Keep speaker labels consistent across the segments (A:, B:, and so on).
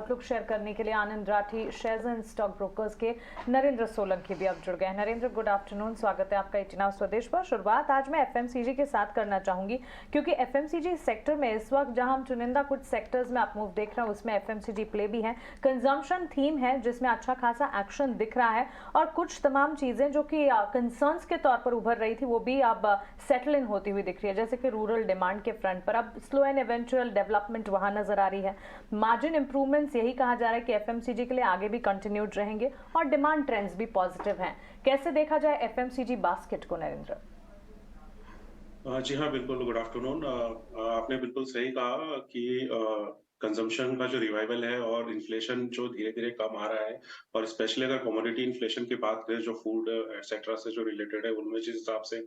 A: आप लोग शेयर करने के लिए Anand Rathi, shares and stock brokers के नरेंद्र सोलंकी भी अब जुड़ गए हैं। नरेंद्र, गुड आफ्टरनून, स्वागत है आपका 18 आवर स्वदेश पर। शुरुआत आज मैं एफएमसीजी के साथ करना चाहूंगी, क्योंकि एफएमसीजी सेक्टर में इस वक्त जहां हम चुनिंदा कुछ सेक्टर्स में आप मूव देख रहे हैं, उसमें एफएमसीजी प्ले भी है। कंजम्पशन थीम है जिसमें अच्छा खासा एक्शन दिख रहा है, और कुछ तमाम चीजें जो कि कंसर्न्स के तौर पर उभर रही थी वो भी अब सेटल इन होती हुई दिख रही है। जैसे कि रूरल डिमांड के फ्रंट पर अब स्लो एंड इवेंचुअल डेवलपमेंट वहां नजर आ रही है। मार्जिन इंप्रूवमेंट्स, यही कहा जा रहा है कि एफएमसीजी के लिए आगे भी कंटिन्यूड रहेंगे, और डिमांड ट्रेंड्स भी पॉजिटिव हैं। कैसे देखा जाए एफएमसीजी बास्केट को, नरेंद्र?
B: जी हाँ, बिल्कुल, गुड आफ्टरनून। आपने बिल्कुल सही कहा कि कंजम्पशन का जो रिवाइवल है और इन्फ्लेशन जो धीरे-धीरे कम आ रहा है, और स्पेशली अगर कमोडिटी इन्फ्लेशन की बात करें, जो फूड एटसेट्रा से जो रिलेटेड है, उनमें जिस हिसाब से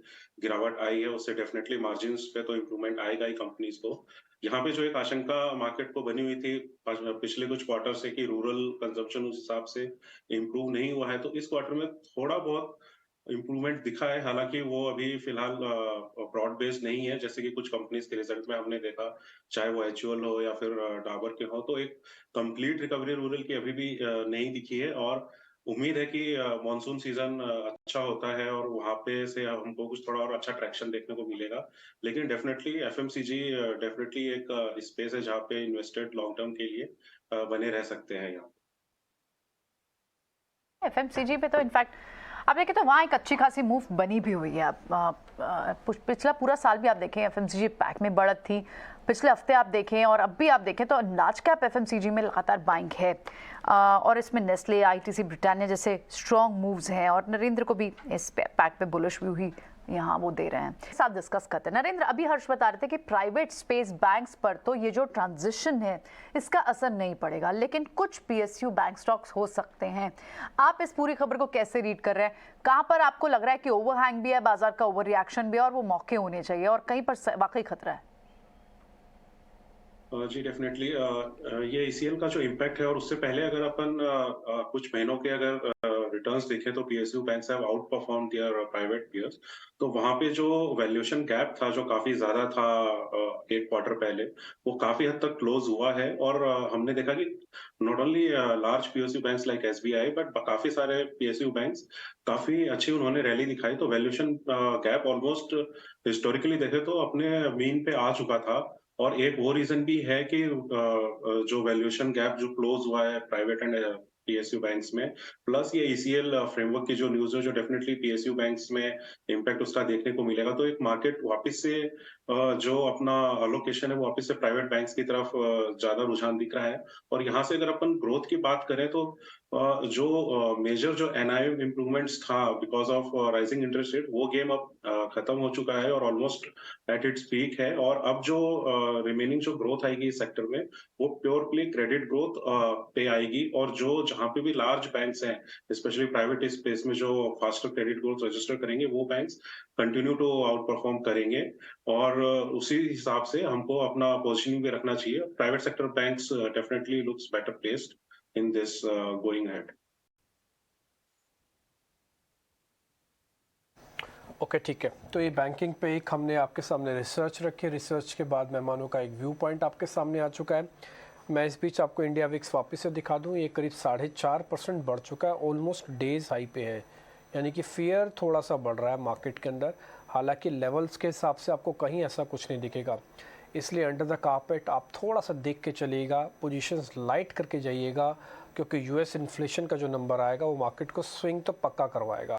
B: गिरावट आई है, उससे डेफिनिटली मार्जिन्स पे तो इम्प्रूवमेंट आएगा ही कंपनीज़ को। यहाँ पे जो एक आशंका मार्केट को बनी हुई थी पिछले कुछ क्वार्टर से कि रूरल कंजम्पशन उस हिसाब से इम्प्रूव नहीं हुआ है, तो इस क्वार्टर में थोड़ा बहुत इम्प्रूवमेंट दिखा है। हालाँकि वो अभी फिलहाल ब्रॉड बेस्ड नहीं है, जैसे कि कुछ कंपनीज़ के रिजल्ट में हमने देखा, चाहे वो एचयूएल हो या फिर डाबर के हो, तो एक कंप्लीट रिकवरी रूरल की अभी भी नहीं दिखी है। और उम्मीद है कि मॉनसून सीज़न अच्छा होता है और वहाँ पे से हमको कुछ थोड़ा और अच्छा ट्रैक्शन देखने को मिलेगा। लेकिन डेफिनिटली एफएमसीजी डेफिनिटली एक स्पेस है जहाँ पे इन्वेस्टेड लॉन्ग टर्म के लिए बने रह सकते हैं यहाँ।
C: एफएमसीजी पे तो इनफैक्ट आप देखें तो वहाँ एक अच्छी खासी मूव बनी भी हुई है। पिछला पूरा साल भी आप देखें एफएमसीजी पैक में बढ़त थी, पिछले हफ्ते आप देखें और अब भी आप देखें तो लार्ज कैप एफएमसीजी में लगातार बाइंग है। और इसमें नेस्ले, आईटीसी, ब्रिटानिया जैसे स्ट्रॉन्ग मूव्स हैं, और नरेंद्र को भी इस पैक पे बुलिश व्यू ही यहाँ वो दे रहे हैं। साथ डिस्कस करते हैं। नरेंद्र, अभी हर्ष बता रहे थे कि प्राइवेट स्पेस बैंक्स पर तो ये जो ट्रांजिशन है इसका असर नहीं पड़ेगा, लेकिन कुछ पीएसयू बैंक स्टॉक्स हो सकते हैं। आप इस पूरी खबर को कैसे रीड कर रहे हैं? कहाँ पर आपको लग रहा है कि ओवरहैंग भी है, बाजार का ओवर रिएक्शन भी है, और वो मौके होने चाहिए, और कहीं पर वाकई खतरा है?
B: जी डेफिनेटली ये ईसीएल का जो इम्पैक्ट है, और उससे पहले अगर अपन कुछ महीनों के अगर रिटर्न्स देखें, तो PSU banks have outperform their private peers. तो वहां पे जो वैल्यूएशन गैप था, जो काफी ज्यादा था एक क्वार्टर पहले, वो काफी हद तक क्लोज हुआ है। और हमने देखा कि not only large PSU banks like SBI, but काफी सारे पीएसयू बैंक्स काफी अच्छी उन्होंने रैली दिखाई। तो वैल्यूएशन गैप ऑलमोस्ट हिस्टोरिकली देखे तो अपने मीन पे आ चुका था। और एक वो रीजन भी है कि जो वैल्यूएशन गैप जो क्लोज हुआ है प्राइवेट एंड पीएसयू बैंक्स में, प्लस ये ईसीएल फ्रेमवर्क की जो न्यूज है, जो डेफिनेटली पीएसयू बैंक्स में इम्पैक्ट उसका देखने को मिलेगा। तो एक मार्केट वापस से जो अपना अलोकेशन है वो वापस से प्राइवेट बैंक्स की तरफ ज्यादा रुझान दिख रहा है। और यहाँ से अगर अपन ग्रोथ की बात करें, तो जो मेजर जो एनआईएम इम्प्रूवमेंट्स था because of rising interest rate, वो गेम अब खत्म हो चुका है और ऑलमोस्ट एट इट्स पीक है। और अब जो रिमेनिंग जो ग्रोथ आएगी इस सेक्टर में, वो प्योरली क्रेडिट ग्रोथ पे आएगी। और जो जहां पे भी लार्ज बैंक्स हैं, स्पेशली प्राइवेट स्पेस में, जो फास्टर क्रेडिट ग्रोथ रजिस्टर करेंगे, वो banks continue to outperform करेंगे। और उसी हिसाब से हमको अपना पोजिशनिंग भी रखना चाहिए। Private sector banks definitely looks better placed in this going ahead.
D: Okay, ठीक है। तो ये बैंकिंग पे एक हमने आपके सामने रिसर्च रखी, रिसर्च के बाद मेहमानों का एक व्यू पॉइंट आपके सामने आ चुका है। मैं इस बीच आपको इंडिया विक्स वापस से दिखा दूं, ये करीब 4.5% बढ़ चुका है, ऑलमोस्ट डेज हाई पे है। यानी कि फियर थोड़ा सा बढ़ रहा है मार्केट के अंदर। हालांकि लेवल्स के हिसाब से आपको कहीं ऐसा कुछ नहीं दिखेगा, इसलिए अंडर द कारपेट आप थोड़ा सा देख के चलिएगा, पोजीशंस लाइट करके जाइएगा, क्योंकि यूएस इन्फ्लेशन का जो नंबर आएगा वो मार्केट को स्विंग तो पक्का करवाएगा।